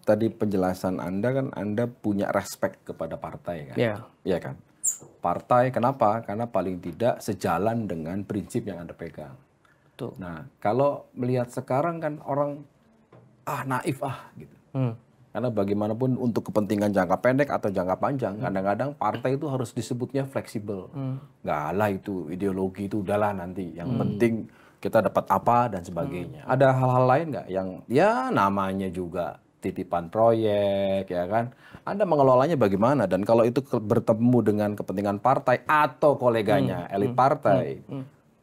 tadi penjelasan Anda kan Anda punya respect kepada partai kan? Iya. Iya kan? Partai kenapa? Karena paling tidak sejalan dengan prinsip yang Anda pegang. Betul. Nah, kalau melihat sekarang kan orang naif gitu. Karena bagaimanapun untuk kepentingan jangka pendek atau jangka panjang, kadang-kadang partai itu harus disebutnya fleksibel. Nggak lah itu ideologi itu udahlah nanti. Yang penting kita dapat apa dan sebagainya. Ada hal-hal lain nggak yang ya namanya juga titipan proyek ya kan? Anda mengelolanya bagaimana? Dan kalau itu bertemu dengan kepentingan partai atau koleganya elit partai,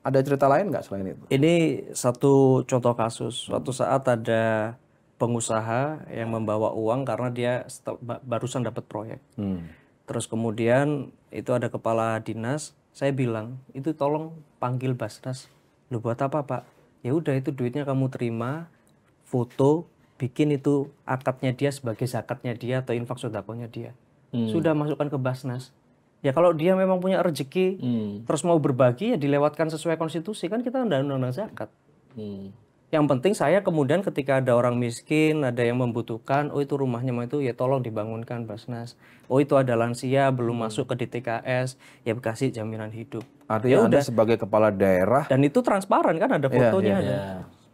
ada cerita lain nggak selain itu? Ini satu contoh kasus. Suatu saat ada pengusaha yang membawa uang karena dia barusan dapat proyek. Terus kemudian itu ada kepala dinas. Saya bilang, itu tolong panggil Basnas. Lu buat apa Pak? Ya udah itu duitnya kamu terima, foto, bikin itu akadnya dia sebagai zakatnya dia atau infak sedekahnya dia. Sudah masukkan ke Basnas. Ya kalau dia memang punya rezeki, terus mau berbagi ya dilewatkan sesuai konstitusi, kan kita undang-undang zakat. Yang penting saya kemudian ketika ada orang miskin, ada yang membutuhkan, oh itu rumahnya mau itu ya tolong dibangunkan Basnas. Oh itu ada lansia belum masuk ke DTKS, ya kasih jaminan hidup. Artinya Anda sebagai kepala daerah, dan itu transparan kan, ada fotonya.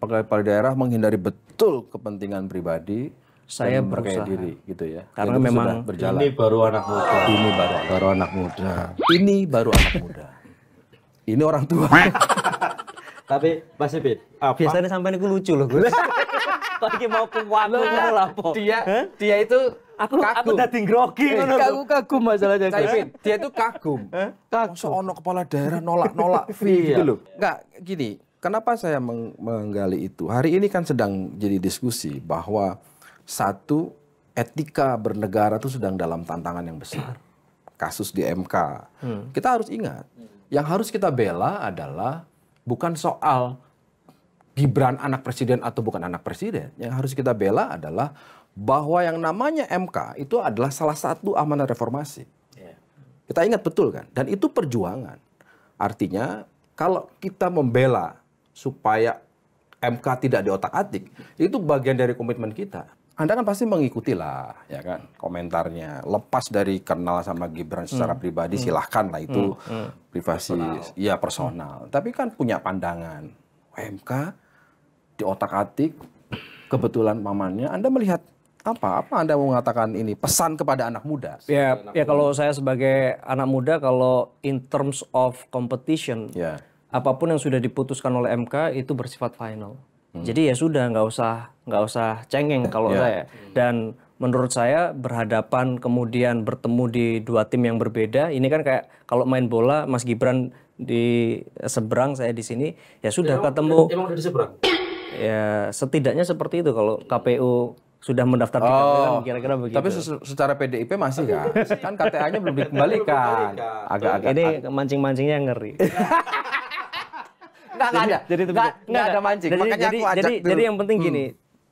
Kepala daerah menghindari betul kepentingan pribadi. Saya berkaya berusaha diri gitu ya. Karena itu memang sudah berjalan. Ini baru anak muda. Ini baru anak muda. Ini baru anak muda. Ini orang tua. Tapi Mas Ipin, biasanya sampai ini lucu loh Gus. Kok iki mau kuat ngono lah po. Dia itu aku dadi grogi ngono. Kagum masalahnya. Dia itu kagum. Masa ono kepala daerah nolak fee gitu loh. Enggak gini. Kenapa saya menggali itu? Hari ini kan sedang jadi diskusi bahwa satu, etika bernegara itu sedang dalam tantangan yang besar. Kasus di MK. Kita harus ingat, yang harus kita bela adalah bukan soal Gibran anak presiden atau bukan anak presiden. Yang harus kita bela adalah bahwa yang namanya MK itu adalah salah satu amanat reformasi. Kita ingat betul kan? Dan itu perjuangan. Artinya kalau kita membela supaya MK tidak diotak-atik, itu bagian dari komitmen kita. Anda kan pasti mengikuti lah, ya kan, komentarnya. Lepas dari kenal sama Gibran secara pribadi, silahkan lah itu privasi, ya personal. Tapi kan punya pandangan, MK diotak-atik, kebetulan pamannya. Anda melihat apa Anda mau mengatakan ini pesan kepada anak muda? Ya kalau saya sebagai anak muda, kalau in terms of competition, apapun yang sudah diputuskan oleh MK itu bersifat final. Jadi ya sudah nggak usah cengeng kalau saya. Dan menurut saya berhadapan kemudian bertemu di dua tim yang berbeda, ini kan kayak kalau main bola Mas Gibran di seberang, saya di sini, ya sudah ketemu. Emang udah di seberang? Ya setidaknya seperti itu kalau KPU sudah mendaftar di KPU kan kira-kira begitu. Tapi secara PDIP masih kan? Kan KTA-nya belum dikembalikan. Agak-agak. Ini mancing-mancingnya ngeri. Nggak ada mancing. Makanya aku ajak dulu. Jadi yang penting gini,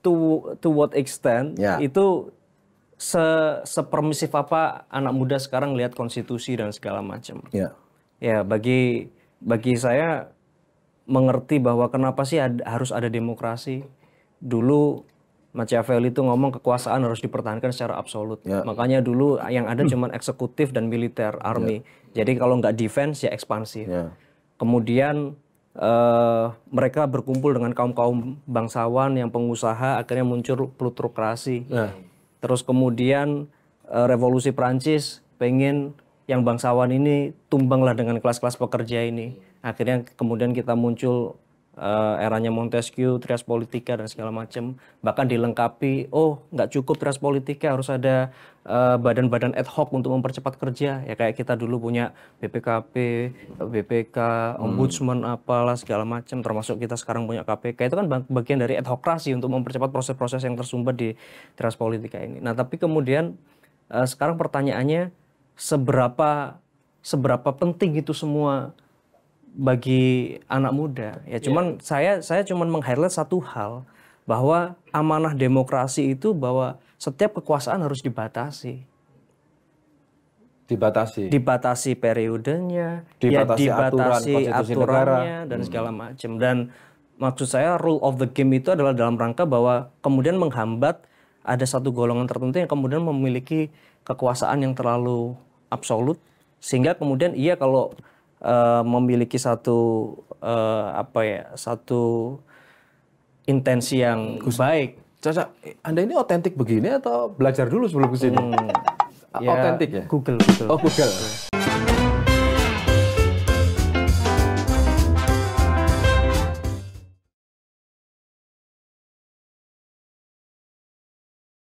to what extent itu sepermisif apa anak muda sekarang lihat konstitusi dan segala macam. Ya bagi saya mengerti bahwa kenapa sih harus ada demokrasi. Dulu Machiavelli itu ngomong kekuasaan harus dipertahankan secara absolut. Makanya dulu yang ada cuma eksekutif dan militer, army. Jadi kalau nggak defense ya ekspansif. Kemudian mereka berkumpul dengan kaum-kaum bangsawan yang pengusaha, akhirnya muncul plutokrasi. Terus kemudian revolusi Prancis pengen yang bangsawan ini tumbanglah dengan kelas-kelas pekerja ini. Akhirnya kemudian kita muncul eranya Montesquieu, Trias Politica dan segala macam. Bahkan dilengkapi, nggak cukup Trias Politica, harus ada badan-badan ad hoc untuk mempercepat kerja. Ya kayak kita dulu punya BPKP, BPK, Ombudsman apalah segala macam. Termasuk kita sekarang punya KPK. Itu kan bagian dari adhokrasi untuk mempercepat proses-proses yang tersumbat di Trias Politica ini. Nah tapi kemudian sekarang pertanyaannya seberapa penting itu semua bagi anak muda. Ya cuman saya cuman meng-highlight satu hal, bahwa amanah demokrasi itu bahwa setiap kekuasaan harus dibatasi. Dibatasi periodenya, dibatasi aturannya dan segala macam. Dan maksud saya rule of the game itu adalah dalam rangka bahwa kemudian menghambat ada satu golongan tertentu yang kemudian memiliki kekuasaan yang terlalu absolut, sehingga kemudian ia kalau memiliki satu satu intensi yang baik. Caca, Anda ini otentik begini atau belajar dulu sebelum kesini? Ya, otentik ya? Google. Oh, Google.